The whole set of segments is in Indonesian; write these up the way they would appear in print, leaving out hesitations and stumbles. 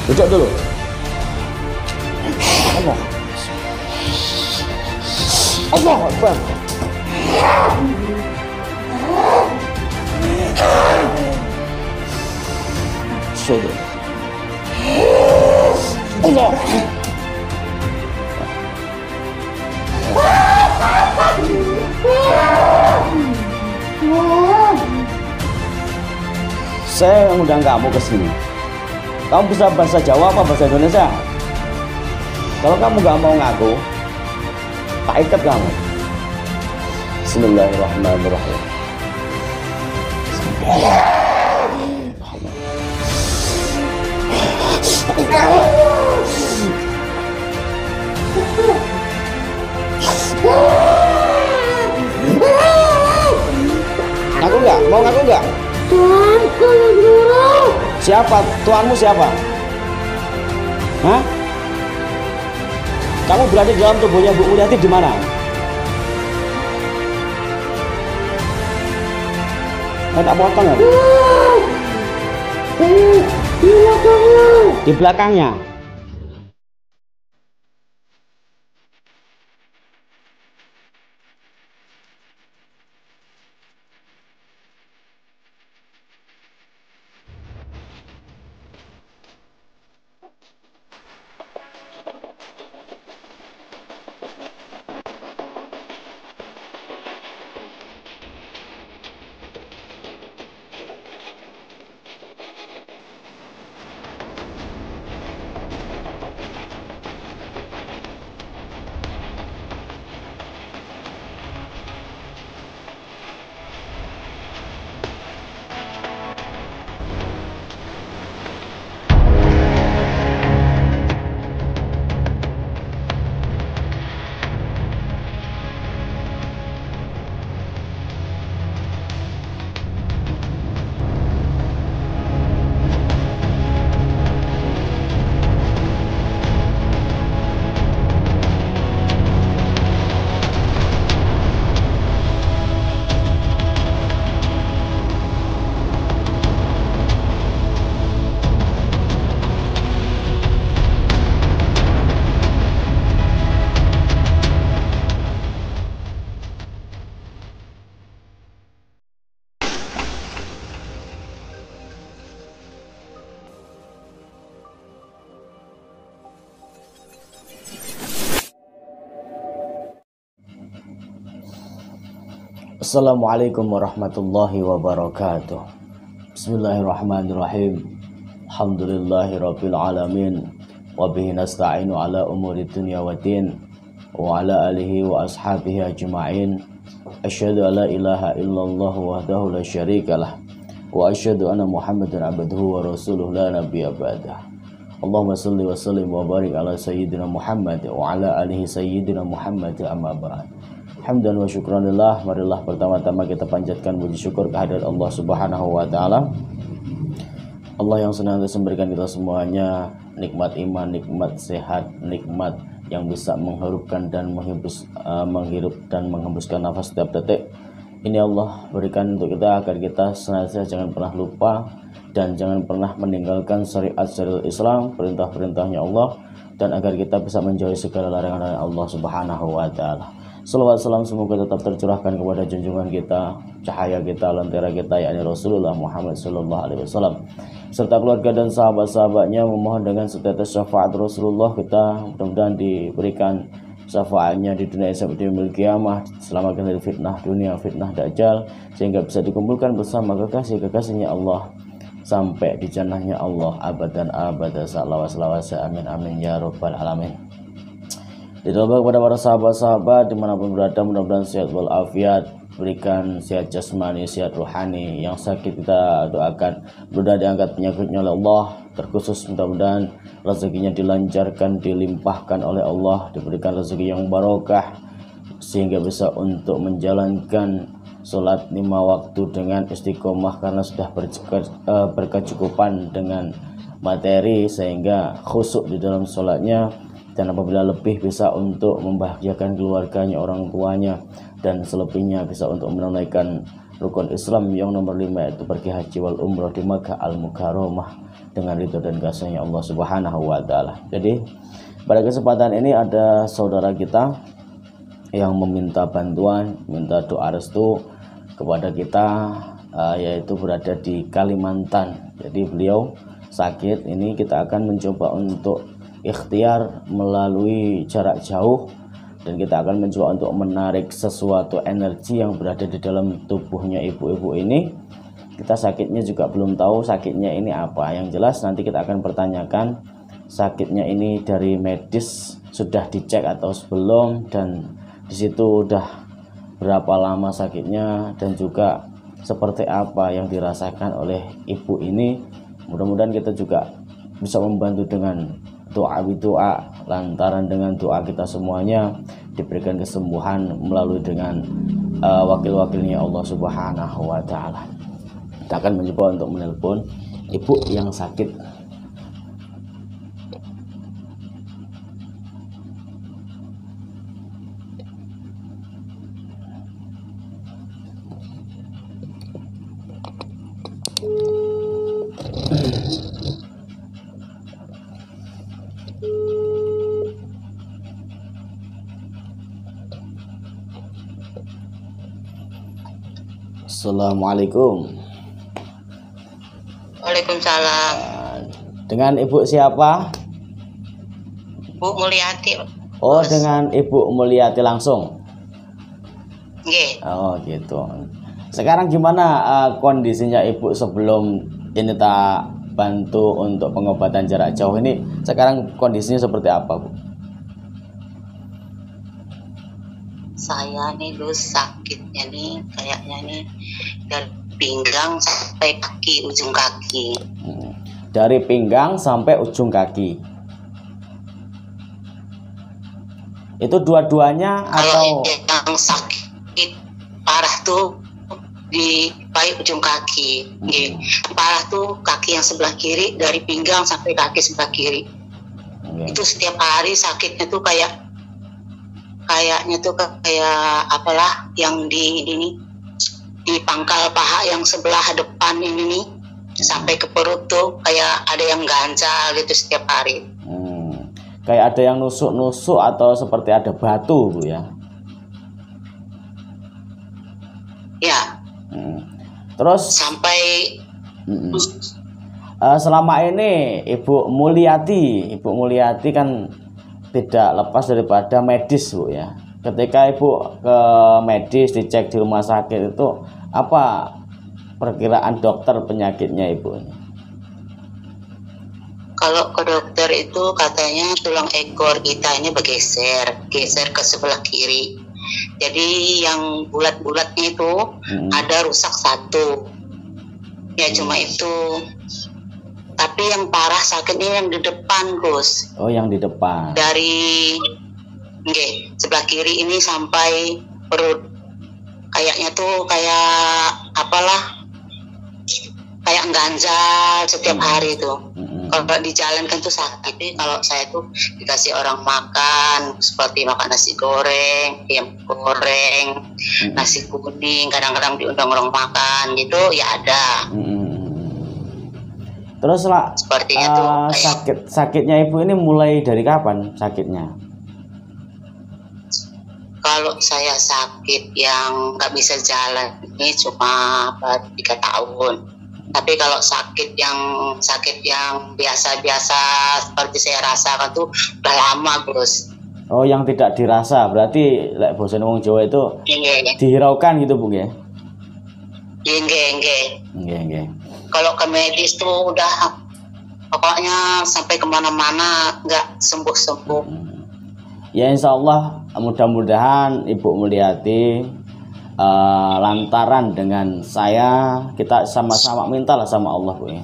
Duduk dulu. Allah. Allah Akbar. Sudah. Allah. Saya undang kamu ke sini. Kamu bisa bahasa Jawa apa bahasa Indonesia? Kalau kamu nggak mau ngaku, tak ikat kamu. Bismillahirrahmanirrahim. Ngaku nggak? Mau ngaku nggak? Tuanku guru. Siapa? Tuanmu siapa? Hah? Kamu berada di dalam tubuhnya Bu Mulyati di mana? Tak potong ya? Di belakangnya. Di belakangnya. Assalamualaikum warahmatullahi wabarakatuh. Bismillahirrahmanirrahim. Alhamdulillahirabbil alamin. Wa bihi nasta'inu ala umuri dunya waddin. Wa ala alihi wa ashabihi ajma'in. Asyhadu an la ilaha illallah wahdahu la syarikalah. Wa asyhadu anna Muhammadan abduhu wa rasuluhu la nabiyya ba'dah. Allahumma shalli wa sallim wa barik ala sayyidina Muhammad wa ala alihi sayyidina Muhammad amma ba'd. Hamdan wa syukranillah. Marilah pertama-tama kita panjatkan puji syukur kehadirat Allah Subhanahu wa taala. Allah yang senantiasa memberikan kita semuanya nikmat iman, nikmat sehat, nikmat yang bisa menghirupkan dan menghirup dan menghembuskan nafas setiap detik. Ini Allah berikan untuk kita agar kita senantiasa jangan pernah lupa dan jangan pernah meninggalkan syariat-syariat Islam, perintah-perintahnya Allah, dan agar kita bisa menjauhi segala larangan Allah Subhanahu wa taala. Salawat salam semoga tetap tercurahkan kepada junjungan kita, cahaya kita, lentera kita, yakni Rasulullah Muhammad sallallahu alaihi wasallam, serta keluarga dan sahabat-sahabatnya. Memohon dengan setetes syafaat Rasulullah kita mudah-mudahan diberikan syafaatnya di dunia seperti yaumil kiamah, selamatkan dari fitnah dunia, fitnah dajjal, sehingga bisa dikumpulkan bersama kekasih-kekasihnya Allah sampai di jannahnya Allah abadan abada. Salawat amin amin ya rabbal alamin. Ditolong kepada para sahabat-sahabat dimanapun berada, mudah-mudahan sehat walafiat, berikan sehat jasmani, sehat rohani. Yang sakit kita doakan mudah diangkat penyakitnya oleh Allah, terkhusus mudah-mudahan rezekinya dilancarkan, dilimpahkan oleh Allah, diberikan rezeki yang barokah sehingga bisa untuk menjalankan sholat 5 waktu dengan istiqomah karena sudah berkecukupan dengan materi sehingga khusyuk di dalam sholatnya, dan apabila lebih bisa untuk membahagiakan keluarganya, orang tuanya, dan selebihnya bisa untuk menunaikan rukun Islam yang nomor 5 yaitu pergi haji wal umrah di Makkah al Mukarramah. dengan ridho dan kasihnya Allah Subhanahu wa taala. Jadi pada kesempatan ini ada saudara kita yang meminta bantuan, minta doa restu kepada kita, yaitu berada di Kalimantan. Jadi beliau sakit. Ini kita akan mencoba untuk ikhtiar melalui jarak jauh, dan kita akan mencoba untuk menarik sesuatu energi yang berada di dalam tubuhnya ibu-ibu ini. Kita sakitnya juga belum tahu sakitnya ini apa. Yang jelas nanti kita akan pertanyakan sakitnya ini dari medis sudah dicek atau belum, dan di situ udah berapa lama sakitnya, dan juga seperti apa yang dirasakan oleh ibu ini. Mudah-mudahan kita juga bisa membantu dengan doa, lantaran dengan doa kita semuanya diberikan kesembuhan melalui dengan wakil-wakilnya Allah Subhanahu wa taala. Kita akan mencoba untuk menelpon ibu yang sakit. Assalamualaikum. Waalaikumsalam. Dengan ibu siapa? Bu Mulyati. Oh, dengan Ibu Mulyati langsung. Nggih. Oh, gitu. Sekarang gimana kondisinya ibu sebelum ini tak bantu untuk pengobatan jarak jauh ini? Sekarang kondisinya seperti apa, Bu? Saya nih dulu sakitnya nih kayaknya nih dari pinggang sampai kaki, ujung kaki. Dari pinggang sampai ujung kaki. Itu dua-duanya atau? Kalau yang sakit parah tuh di baik ujung kaki. Parah tuh kaki yang sebelah kiri, dari pinggang sampai kaki sebelah kiri. Itu setiap hari sakitnya tuh kayaknya tuh kayak apalah yang di pangkal paha yang sebelah depan ini nih, sampai ke perut tuh kayak ada yang ganjal gitu setiap hari. Kayak ada yang nusuk-nusuk atau seperti ada batu, Bu, ya? Ya. Terus sampai selama ini Ibu Mulyati kan tidak lepas daripada medis, Bu, ya. Ketika Ibu ke medis dicek di rumah sakit itu apa perkiraan dokter penyakitnya Ibu? Kalau ke dokter itu katanya tulang ekor kita ini geser ke sebelah kiri. Jadi yang bulat-bulatnya itu ada rusak satu. Ya cuma itu. Tapi yang parah sakitnya yang di depan, Gus. Oh, yang di depan. Dari sebelah kiri ini sampai perut. Kayaknya tuh kayak apalah, kayak ganjal setiap hari tuh. Kalau di jalan kan tuh sakit. Kalau saya tuh dikasih orang makan seperti makan nasi goreng, ayam goreng, nasi kuning, kadang-kadang diundang orang makan gitu ya ada. Terus lah, sepertinya tuh sakitnya Ibu ini mulai dari kapan sakitnya? Kalau saya sakit yang nggak bisa jalan ini cuma 3 tahun. Tapi kalau sakit yang biasa-biasa seperti saya rasakan tuh udah lama, Bos. Oh, yang tidak dirasa berarti bosan wong Jawa itu dihiraukan gitu, Bu, ya? Nggih. Kalau ke medis tuh udah pokoknya sampai kemana-mana nggak sembuh-sembuh. Ya insya Allah mudah-mudahan Ibu Mulyati lantaran dengan saya, kita sama-sama mintalah sama Allah, Bu, ya,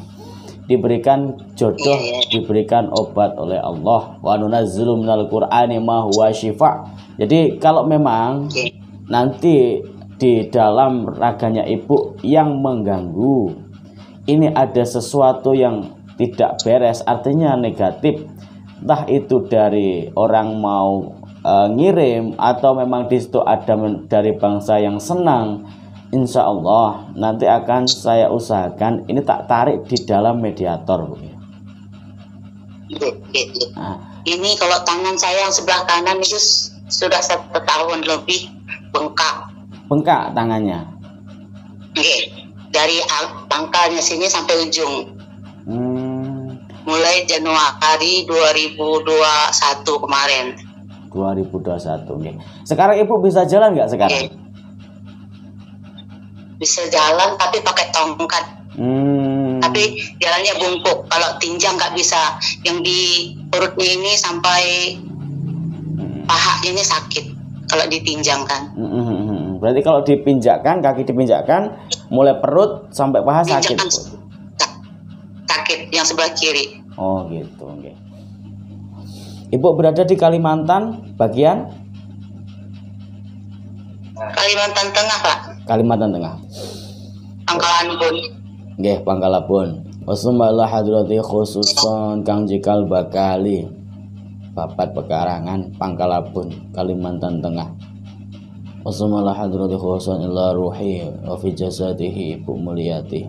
diberikan jodoh, diberikan obat oleh Allah. Wa nunazzilu minal Qur'ani ma huwa syifa. Jadi kalau memang nanti di dalam raganya Ibu yang mengganggu, ini ada sesuatu yang tidak beres, artinya negatif, entah itu dari orang mau ngirim atau memang di situ ada dari bangsa yang senang, insya Allah nanti akan saya usahakan ini tak tarik di dalam mediator, Bu. Ah, Ini kalau tangan saya yang sebelah kanan itu sudah 1 tahun lebih bengkak. bengkak tangannya. Oke. Dari pangkalnya sini sampai ujung. Hmm, Mulai Januari 2021 kemarin. 2021. Oke. Sekarang ibu bisa jalan nggak sekarang? Oke. Bisa jalan tapi pakai tongkat. Tapi jalannya bungkuk. Kalau tinjang nggak bisa. Yang di perutnya ini sampai pahanya ini sakit kalau ditinjangkan. Berarti kalau dipinjakkan, kaki dipinjakkan, mulai perut sampai paha sakit. Pinjakan Bu. sakit yang sebelah kiri. Oh gitu. Oke. Ibu berada di Kalimantan bagian Kalimantan Tengah, Pak. Kalimantan Tengah. Pangkalan Bun. Nggih, Pangkalabun. Wassallallahu hadrati khususon Kang Jikal Bakali. Bapat Pekarangan, Pangkalabun, Kalimantan Tengah. Wassallallahu hadrati khususon illa ruhi wa fi jasadihi Ibu Mulyati.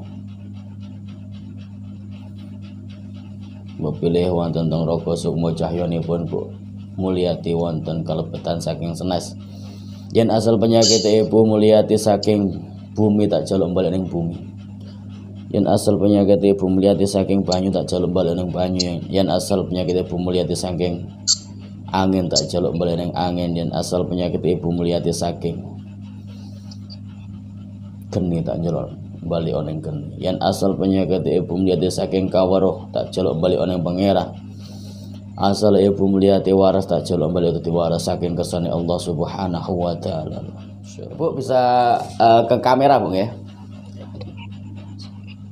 Bepilih wonten teng raga sukma cahyanipun Bu Mulyati wonten kalebetan saking senes. Yen asal penyakit Ibu Mulyati saking bumi tak jaluk balik ning bumi. Yen asal penyakit Ibu Mulyati saking banyu tak jaluk balik ning banyu. Yen asal penyakit Ibu Mulyati saking angin tak jaluk balik ning angin. Yen asal penyakit Ibu Mulyati saking geni tak jaluk balik oneng geni. Yen asal penyakit Ibu Mulyati saking kaweruh tak jaluk balik oneng pangeran. Asal Ibu Mulyati waras tak jaluk balik dadi waras saking kersane Allah Subhanahu wa taala. Bu bisa ke kamera, Bu ya.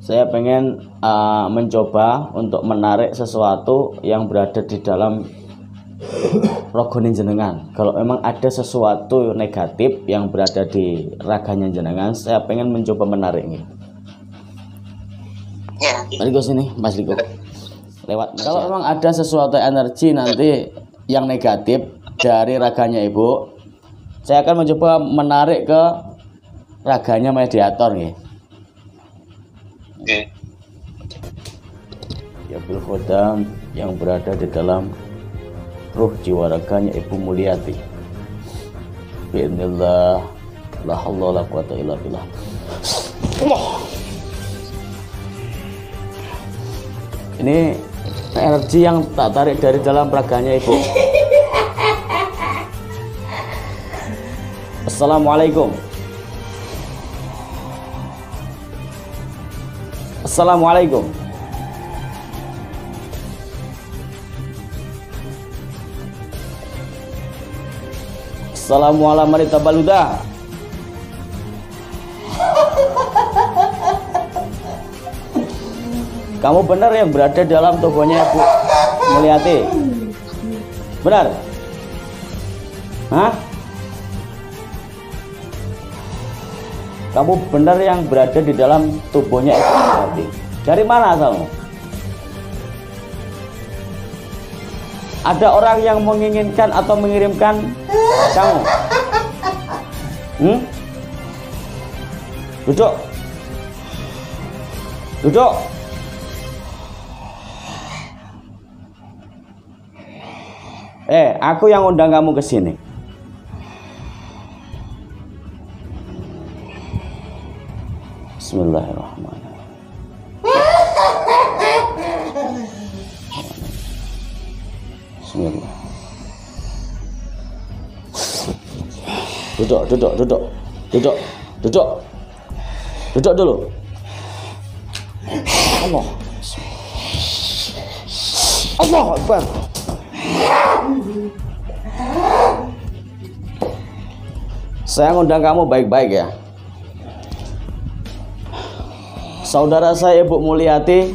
Saya pengen mencoba untuk menarik sesuatu yang berada di dalam rogone jenengan. Kalau memang ada sesuatu negatif yang berada di raganya jenengan, saya pengen mencoba menariknya. Ya. Mari ke sini, Mas Liko. Lewat. Kalau memang ada sesuatu energi nanti yang negatif dari raganya Ibu, saya akan mencoba menarik ke raganya mediator nih. Oke. Ya bil khodam yang berada di dalam ruh jiwa raganya Ibu Mulyati. Bismillah, la haula wala quwata illa billah. Allah. Ini energi yang tak tarik dari dalam raganya Ibu. Assalamualaikum. Assalamualaikum. Assalamualaikum warahmatullahi wabarakatuh. Kamu benar yang berada dalam tubuhnya Ibu Mulyati? Benar? Hah? Kamu benar yang berada di dalam tubuhnya Ibu Mulyati? Dari mana asalmu? Ada orang yang menginginkan atau mengirimkan kamu? Duduk. Duduk. Aku yang undang kamu ke sini. Bismillahirrahmanirrahim. Bismillah. Duduk, duduk, duduk. Duduk, duduk. Duduk dulu. Allah. Allah Akbar. Saya ngundang kamu baik-baik ya. Saudara saya Ibu Mulyati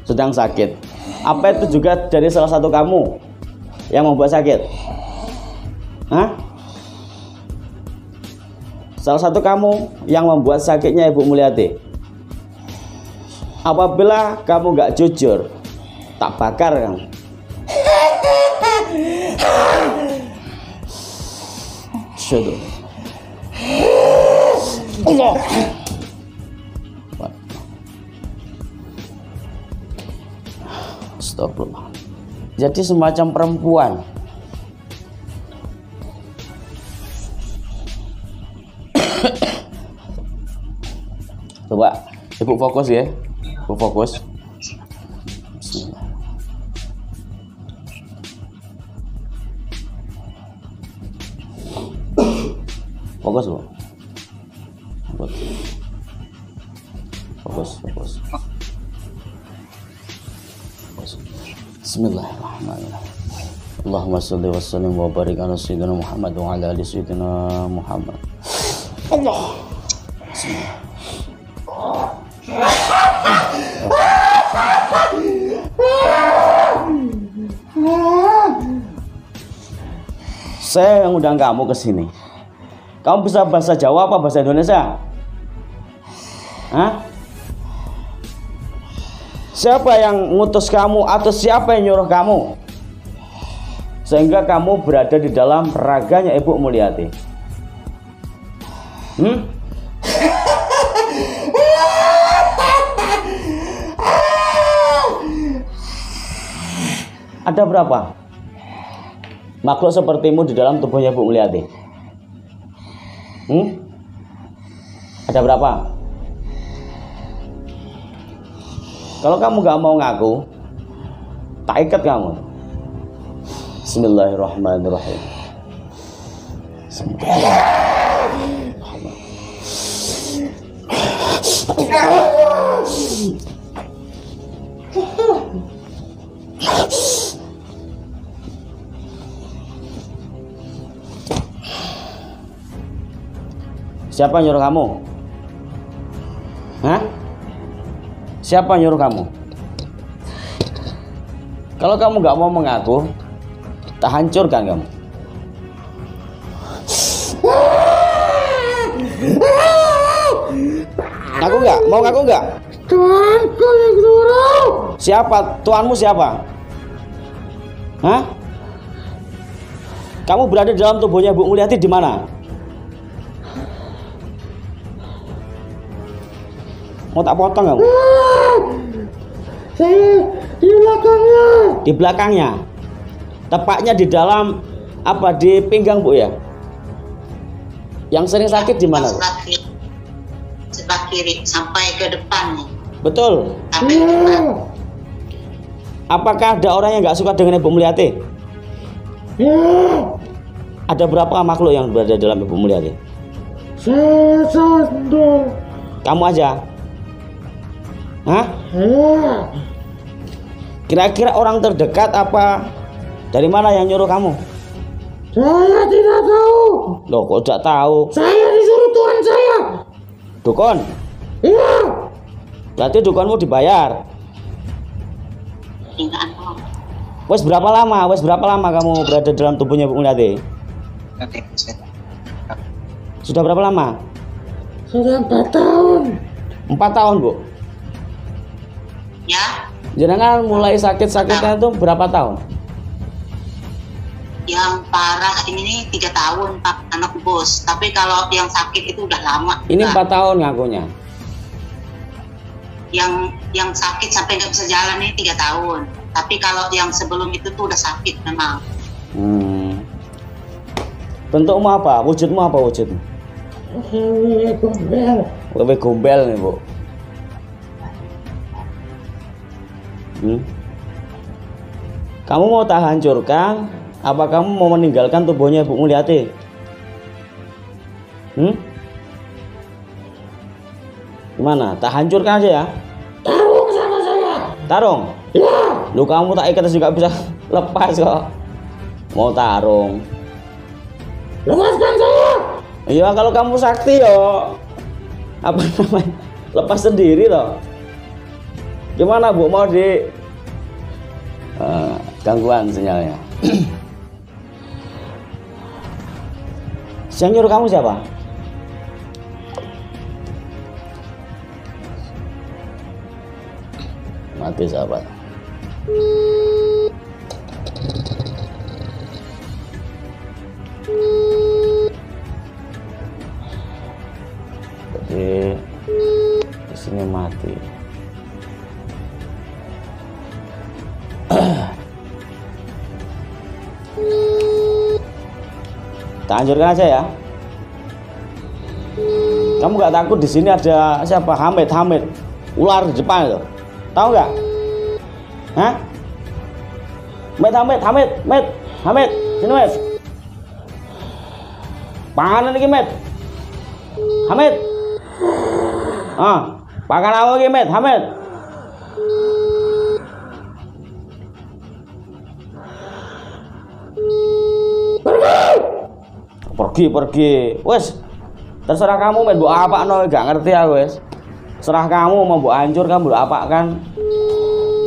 sedang sakit. Apa itu juga dari salah satu kamu yang membuat sakit? Hah? Salah satu kamu yang membuat sakitnya Ibu Mulyati. Apabila kamu gak jujur, tak bakar kamu. Syukur. Allah. Astagfirullah. jadi semacam perempuan. Coba ibu fokus ya, ibu fokus. Bismillah. Fokus bu, fokus. Bismillahirrahmanirrahim. Allahumma sholli wa sallim wa barik ala sayyidina Muhammad wa ala ali sayyidina Muhammad. Allah. Bismillah. Saya yang undang kamu ke sini. Kamu bisa bahasa Jawa apa bahasa Indonesia? Hah? Siapa yang ngutus kamu atau siapa yang nyuruh kamu sehingga kamu berada di dalam raganya Ibu Mulyati? Ada berapa makhluk sepertimu di dalam tubuhnya Ibu Mulyati? Ada berapa? Kalau kamu gak mau ngaku, tak ikat kamu. Bismillahirrahmanirrahim. Siapa yang nyuruh kamu? Hah? Siapa yang nyuruh kamu? Kalau kamu gak mau mengaku, tak hancurkan kamu. Ngaku nggak? Mau ngaku nggak? Tuanku yang suruh. Siapa? Tuanmu siapa? Hah? Kamu berada di dalam tubuhnya Bu Mulyati di mana? Mau tak potong kamu? Saya di belakangnya. Di belakangnya. Tepatnya di dalam apa? Di pinggang Bu ya? Yang sering sakit di mana Bu? Sebelah kiri sampai ke depan nih. Betul. Sampai ke depan. Apakah ada orang yang nggak suka dengan Ibu Mulyati? Ya, Ada berapa makhluk yang berada dalam Ibu Mulyati? saya satu. Kamu aja? Hah? Ya, Kira-kira orang terdekat apa? Dari mana yang nyuruh kamu? saya tidak tahu. Loh, kok tidak tahu? Saya disuruh Tuhan saya. Dukun? Iya. Berarti dukunmu dibayar. Enggak apa. Wes berapa lama? Kamu berada dalam tubuhnya Bu Mulyati? Sudah berapa lama? Sudah 4 tahun. 4 tahun Bu. Ya, Jenengan mulai sakit-sakitnya itu berapa tahun? yang parah ini nih 3 tahun Pak, anak bos. Tapi kalau yang sakit itu udah lama. Ini Udah. 4 tahun ngakunya. Yang sakit sampai nggak bisa jalan nih 3 tahun. Tapi kalau yang sebelum itu tuh udah sakit memang. Bentukmu apa? Wujudmu apa wujudmu? Saya gombel. Lebih gombel nih Bu. Kamu mau tak hancurkan? Apa kamu mau meninggalkan tubuhnya Bu Mulyati? Gimana? Tak hancurkan aja ya? Tarung sama saya. Tarung? Ya, Lu kamu tak ikat juga bisa lepas kok. Mau tarung? lepaskan saya. Iya kalau kamu sakti yo. Apa namanya? Lepas sendiri loh. Gimana Bu mau di gangguan sinyalnya? Yang nyuruh kamu siapa? Mati sahabat. Jadi di sini mati. Tak hancurkan aja ya. Kamu nggak takut di sini ada siapa? Hamid, ular di depan itu. Tahu nggak? Hah? Hamid, sini Met. Panganan lagi Met. Hamid. Pangan apa lagi Met? Hamid. Pergi. Wes, terserah kamu Met. Mbok apa no? Gak ngerti aku wes. Serah kamu mau mbok hancur kamu mbok apa kan?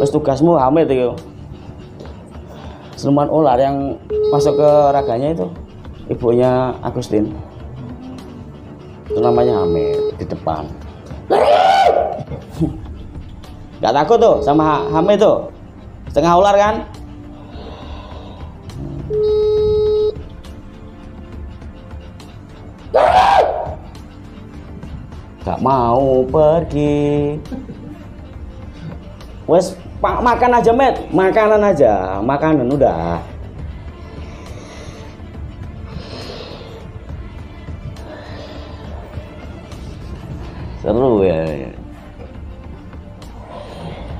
Wes tugasmu Hamid itu. Siluman ular yang masuk ke raganya itu ibunya Agustin. Itu namanya Hamid di depan. Gak takut tuh sama Hamid tuh. Setengah ular kan? Gak mau pergi. Wes, makan aja Met, makanan udah. Seru ya.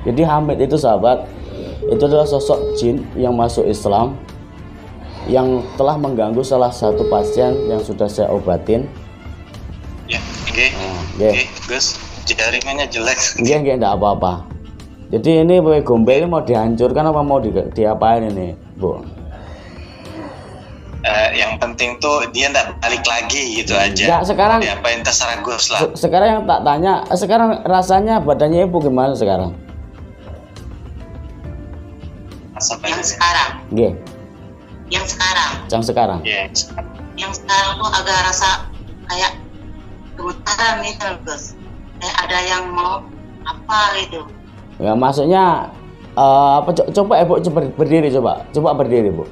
Jadi Hamid itu sahabat, itu adalah sosok jin yang masuk Islam, yang telah mengganggu salah satu pasien yang sudah saya obatin. Ya, oke, Gus, jaringannya jelek. Enggak apa-apa. Jadi ini wewe gombel ini mau dihancurkan apa mau diapain ini, Bu? Yang penting tuh dia nggak balik lagi gitu aja. Enggak, sekarang diapain terserah Gus lah. Sekarang yang tak tanya, sekarang rasanya badannya ibu gimana sekarang? Yang sekarang. Nggih. Yang sekarang. Yang sekarang. Yang sekarang tuh agak rasa kayak gemetaran gitu, Gus. Kayak ada yang mau apa gitu. Ya maksudnya apa? Coba Ibu berdiri coba berdiri Bu.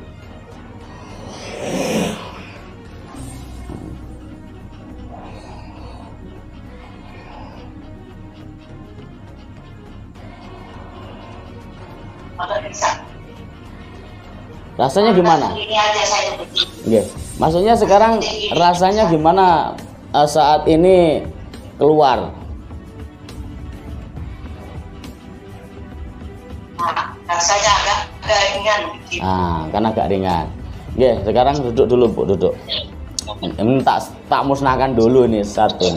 Rasanya gimana? Oke. Maksudnya sekarang rasanya gimana saat ini keluar? Rasanya agak ringan. Karena agak ringan. Oke, sekarang duduk dulu Bu, duduk. Ini tak musnahkan dulu ini satu.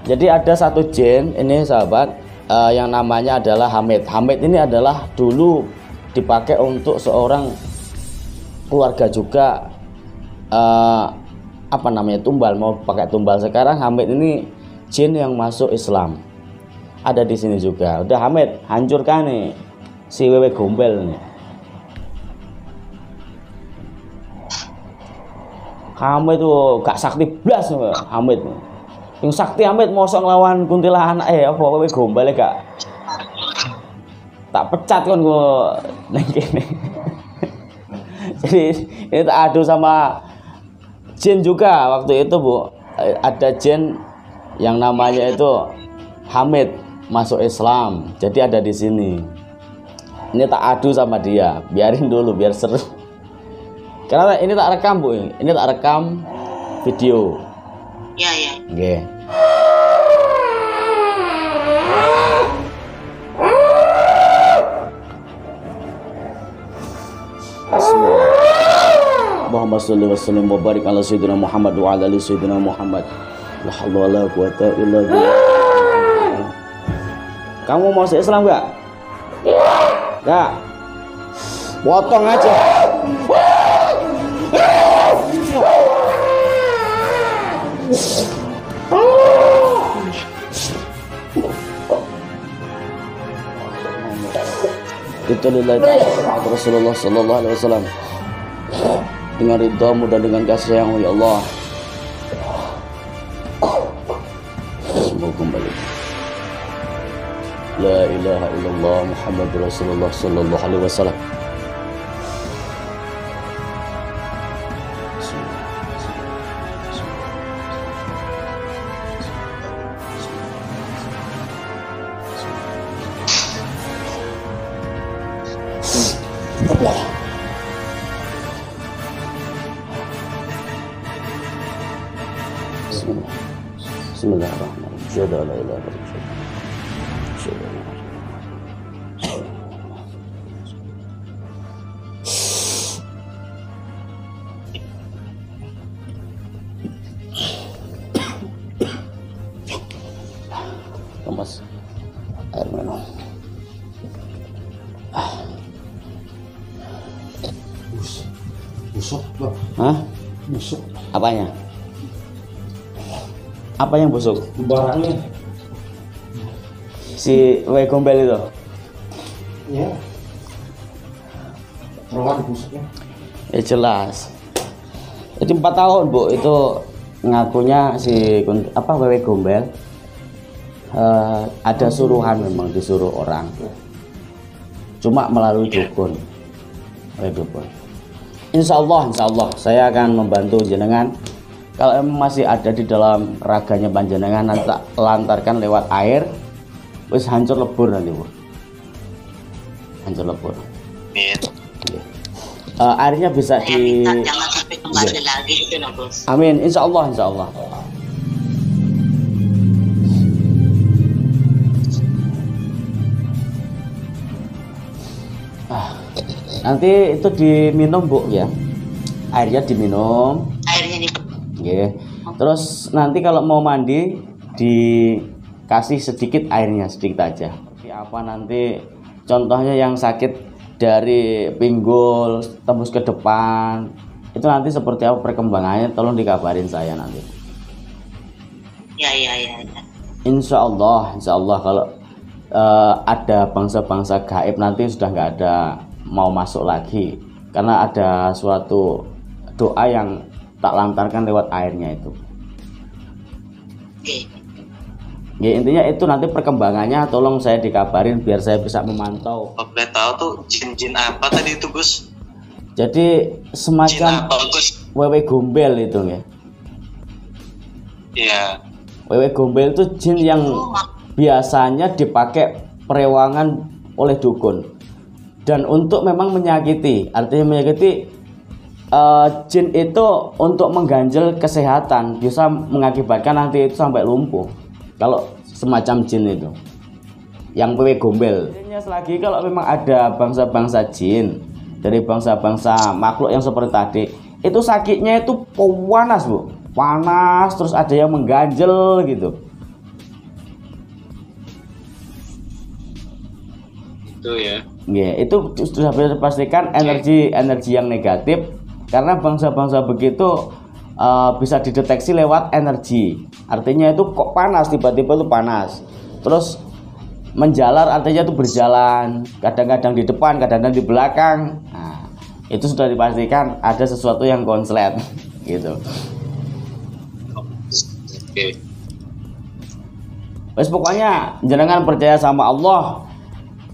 Jadi ada satu jin ini sahabat yang namanya adalah Hamid. Hamid ini adalah dulu dipakai untuk seorang keluarga juga tumbal, mau pakai tumbal. Sekarang Hamid ini jin yang masuk Islam. Ada di sini juga. Udah Hamid, hancurkan nih si wewe gombel nih. Hamid tuh gak sakti blas Hamid. Yang sakti Hamid mosok nglawan kuntilanak apa wewe gombel gak. Tak pecat kan gua neng kene. Jadi ini tak adu sama jin juga waktu itu Bu. Ada jin yang namanya itu Hamid masuk Islam. Jadi ada di sini. Ini tak adu sama dia. Biarin dulu biar seru. Karena ini tak rekam Bu. Ini tak rekam video. Iya. Oke. Allahumma sholli wa sallim wa barik ala sayyidina Muhammad wa ala ali sayyidina Muhammad. La haula wala quwata illa billah. Kamu mau Islam enggak? Enggak. Potong aja. Itu lillahi Rasulullah sallallahu alaihi wasallam. Dengan ridhamu dan dengan kasih sayangmu ya Allah. Semoga kembali. La ilaha illallah Muhammadur Rasulullah sallallahu alaihi wasallam. Bismillahirrahmanirrahim. Asyhadu an la ilaha illallah. Asyhadu an la ilaha illallah. Mas, air minum. Busuk, Bang. Hah? Busuk. Apanya? Apa yang busuk? Barangnya. Si W gombel itu. Ya. Rawat busuknya. Ya jelas. Jadi 4 tahun Bu itu ngakunya si WW gombel. Ada suruhan, memang disuruh orang. Cuma melalui dukun. Oleh dukun. Insya Allah saya akan membantu jenengan. Kalau emang masih ada di dalam raganya panjenengan, nanti tak lantarkan lewat air, wis hancur lebur nanti Bu. Hancur lebur. Airnya bisa di. Jangan sampai kembali lagi itu nah bos. Amin. Insya Allah. Nanti itu diminum Bu ya. Airnya diminum. Airnya nih. Nggih. Terus nanti kalau mau mandi dikasih sedikit airnya, sedikit aja. Seperti apa nanti contohnya yang sakit dari pinggul tembus ke depan. Itu nanti seperti apa perkembangannya, tolong dikabarin saya nanti. Ya. Insya Allah kalau ada bangsa-bangsa gaib nanti sudah nggak ada mau masuk lagi, karena ada suatu doa yang tak lantarkan lewat airnya itu. Oke. Ya intinya itu nanti perkembangannya tolong saya dikabarin biar saya bisa memantau. Boleh tahu tuh jin apa tadi itu Gus? Jadi Jin semacam apa Gus? wewe gombel itu ya. Iya. Wewe gombel itu jin yang biasanya dipakai perewangan oleh dukun. Dan untuk memang menyakiti, artinya menyakiti jin itu untuk mengganjal kesehatan, bisa mengakibatkan nanti itu sampai lumpuh. Kalau semacam jin itu yang wewe gombel. Selagi kalau memang ada bangsa-bangsa jin dari bangsa-bangsa makhluk yang seperti tadi, itu sakitnya itu panas Bu, panas, terus ada yang mengganjel gitu. Itu ya. Ya, itu sudah bisa dipastikan energi yang negatif, karena bangsa-bangsa begitu bisa dideteksi lewat energi. Artinya itu kok panas, tiba-tiba itu panas. Terus menjalar artinya itu berjalan, kadang-kadang di depan, kadang-kadang di belakang. Nah, itu sudah dipastikan ada sesuatu yang konslet gitu. Oke. Wes pokoknya jenengan percaya sama Allah.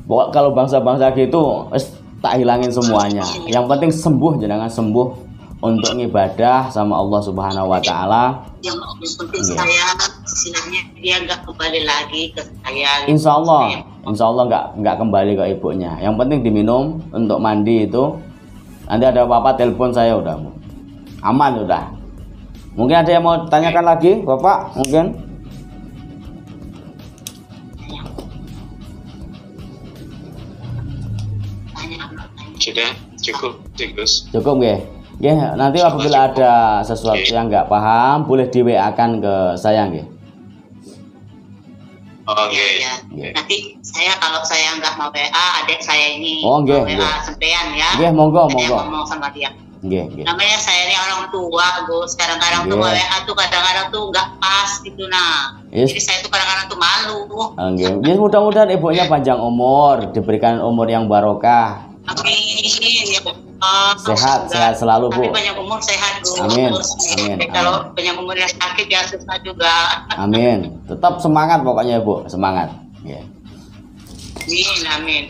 Pokok kalau bangsa-bangsa gitu wes tak hilangin semuanya. Yang penting sembuh, jenengan sembuh untuk ngibadah sama Allah Subhanahu wa taala. Yang penting saya istilahnya dia nggak kembali lagi ke saya. Insya Allah nggak kembali ke ibunya. Yang penting diminum untuk mandi itu. Nanti ada apa-apa telepon saya udah aman udah. Mungkin ada yang mau tanyakan lagi, Bapak? Mungkin? Sudah cukup Gus. Cukup nggih. Nggih, nanti apabila ada sesuatu yang nggak paham boleh di WA-kan ke saya nggih. Oke. Ya. Nanti kalau saya nggak mau WA, adik saya ini nggih, WA sampean ya. Nggih, monggo. Ngomong sama dia. Nggih. Namanya saya ini orang tua, Gus. Kadang-kadang tuh WA tuh kadang-kadang tuh nggak pas gitu nah. Yes. Jadi saya tuh kadang-kadang tuh malu. Nggih. Yes, mudah-mudahan ibunya panjang umur, diberikan umur yang barokah. Amin ya Allah. Sehat selalu Bu. Tapi banyak umur sehat Gus. Amin. Kalau banyak umur yang sakit ya susah juga. Amin. Tetap semangat pokoknya Bu, semangat. Yeah. Amin.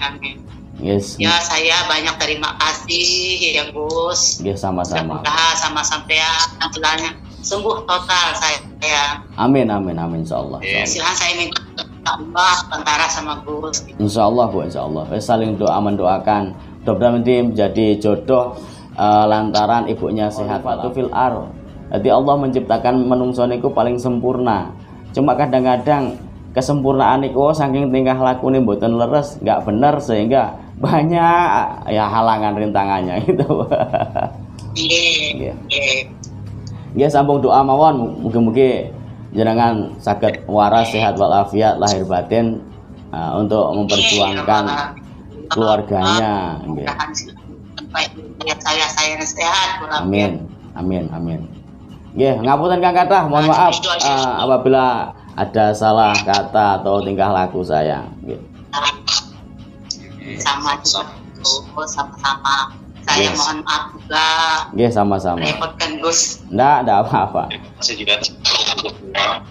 Yes. Ya saya banyak terima kasih ya Gus. Yeah, sama-sama. Mudah-mudahan sama sampean istilahnya sembuh total saya. Amin insyaallah. Silahkan saya minta Allah antara sama Gus. Insyaallah Bu, insyaallah. Saling doa mendoakan. Mudah-mudahan nanti menjadi jodoh lantaran ibunya sehat. Fatu fil ar. Jadi Allah menciptakan menungso niku paling sempurna. Cuma kadang-kadang kesempurnaan niku saking tingkah laku nih mboten leres, nggak bener sehingga banyak ya halangan rintangannya gitu. Nggih. Nggih sambung doa mawon mugi-mugi jenengan saged waras sehat walafiat lahir batin untuk memperjuangkan keluarganya. Nggih. Saya sehat. Amin. Nggih, ngapunten Kang Kathah, mohon maaf apabila ada salah kata atau tingkah laku saya. Nggih. Sama-sama. Saya mohon maaf juga. Nggih, sama-sama. Repotkan Gus. Nggak apa-apa. Saya juga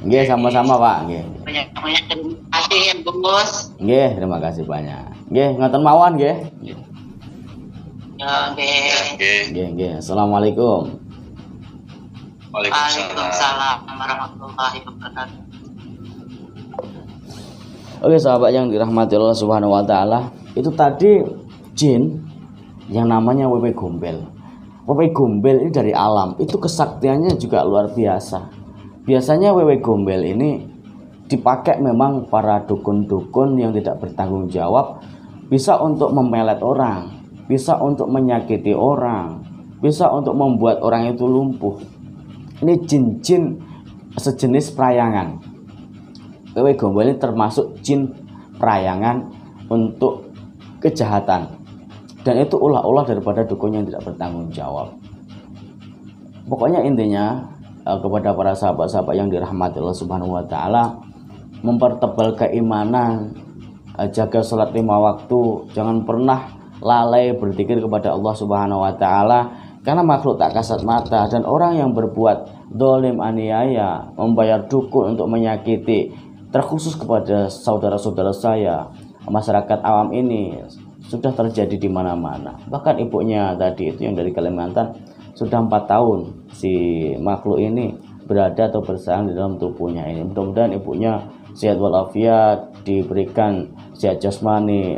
Nggih, sama-sama Pak. Nggih. Banyak-banyak terima kasih ya Gus. Nggih, terima kasih banyak. Nggih, ngoten mawon nggih. Ya, Nggih. Assalamualaikum. Waalaikumsalam warahmatullahi wabarakatuh. Oke sahabat yang dirahmati Allah Subhanahu wa taala, itu tadi jin yang namanya Wewe Gombel. Wewe Gombel ini dari alam, itu kesaktiannya juga luar biasa. Biasanya Wewe Gombel ini dipakai memang para dukun-dukun yang tidak bertanggung jawab, bisa untuk memelet orang, bisa untuk menyakiti orang, bisa untuk membuat orang itu lumpuh. Ini jin-jin sejenis perayangan. Wewe Gombel ini termasuk jin perayangan untuk kejahatan, dan itu ulah-ulah daripada dukun yang tidak bertanggung jawab. Pokoknya intinya kepada para sahabat-sahabat yang dirahmati Allah Subhanahu wa taala, mempertebal keimanan, jaga sholat 5 waktu, jangan pernah lalai berzikir kepada Allah Subhanahu wa taala, karena makhluk tak kasat mata, dan orang yang berbuat dolim aniaya, membayar dukun untuk menyakiti, terkhusus kepada saudara-saudara saya, masyarakat awam ini sudah terjadi di mana-mana. Bahkan ibunya tadi itu yang dari Kalimantan, sudah 4 tahun si makhluk ini berada atau bersarang di dalam tubuhnya ini. Mudah-mudahan ibunya sehat walafiat, diberikan sehat jasmani,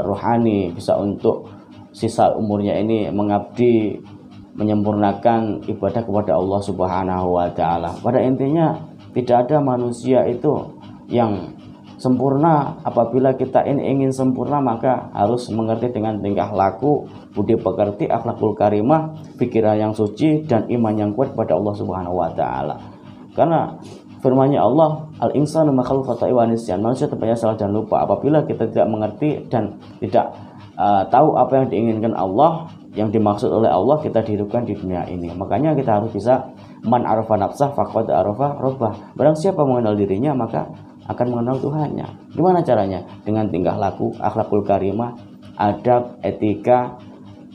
rohani, bisa untuk sisa umurnya ini mengabdi, menyempurnakan ibadah kepada Allah Subhanahu wa taala. Pada intinya tidak ada manusia itu yang sempurna. Apabila kita ini ingin sempurna, maka harus mengerti dengan tingkah laku, budi pekerti, akhlakul karimah, pikiran yang suci, dan iman yang kuat pada Allah Subhanahu wa taala. Karena firman-Nya Allah, al-insanu makhluk khata'i wa nisyan, manusia tempatnya salah dan lupa. Apabila kita tidak mengerti dan tidak tahu apa yang diinginkan Allah, yang dimaksud oleh Allah, kita dihidupkan di dunia ini. Makanya kita harus bisa man arafa nafsah faqad arafa rabbah. Barang siapa mengenal dirinya, maka akan mengenal Tuhannya. Gimana caranya? Dengan tingkah laku, akhlakul karimah, adab, etika,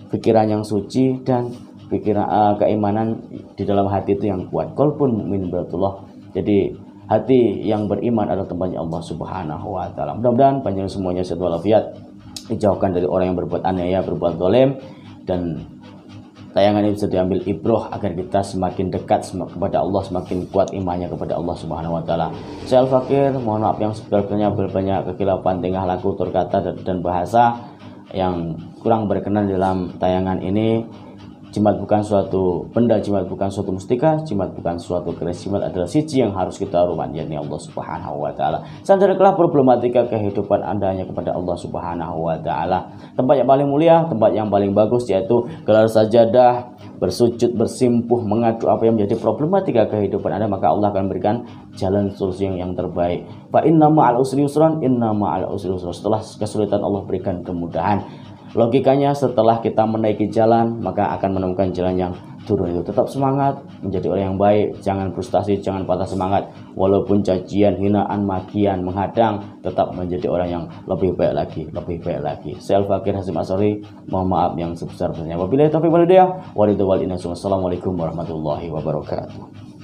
pikiran yang suci, dan pikiran keimanan di dalam hati itu yang kuat. Qalbun mu'min batullah. Jadi hati yang beriman adalah tempatnya Allah Subhanahu wa taala. Mudah-mudahan panjang semuanya sehat walafiat, dijauhkan dari orang yang berbuat aniaya, berbuat zalim, dan tayangan ini bisa diambil ibroh agar kita semakin dekat kepada Allah, semakin kuat imannya kepada Allah Subhanahu wa taala. Saya Al-Fakir, mohon maaf yang sebenarnya banyak kekilapan tingkah laku, tutur kata, dan bahasa yang kurang berkenan dalam tayangan ini. Jimat bukan suatu benda, jimat bukan suatu mustika, jimat bukan suatu keris, jimat adalah siji yang harus kita hormati, yakni Allah Subhanahu wa taala. Sandarkanlah problematika kehidupan Anda hanya kepada Allah Subhanahu wa taala. Tempat yang paling mulia, tempat yang paling bagus, yaitu gelar sajadah, bersujud, bersimpuh, mengadu apa yang menjadi problematika kehidupan Anda, maka Allah akan berikan jalan solusi yang terbaik. Fa inna ma'al usri yusran, inna ma'al usri yusran. Setelah kesulitan Allah berikan kemudahan. Logikanya setelah kita menaiki jalan, maka akan menemukan jalan yang turun itu. Tetap semangat, menjadi orang yang baik, jangan frustasi, jangan patah semangat. Walaupun cacian, hinaan, makian menghadang, tetap menjadi orang yang lebih baik lagi, lebih baik lagi. Saya Al-Fakir Hasyim Asy'ari, mohon maaf yang sebesar-besarnya. Wabillahi taufiq wal hidayah, wa ridwan wal inayah. Wassalamualaikum warahmatullahi wabarakatuh.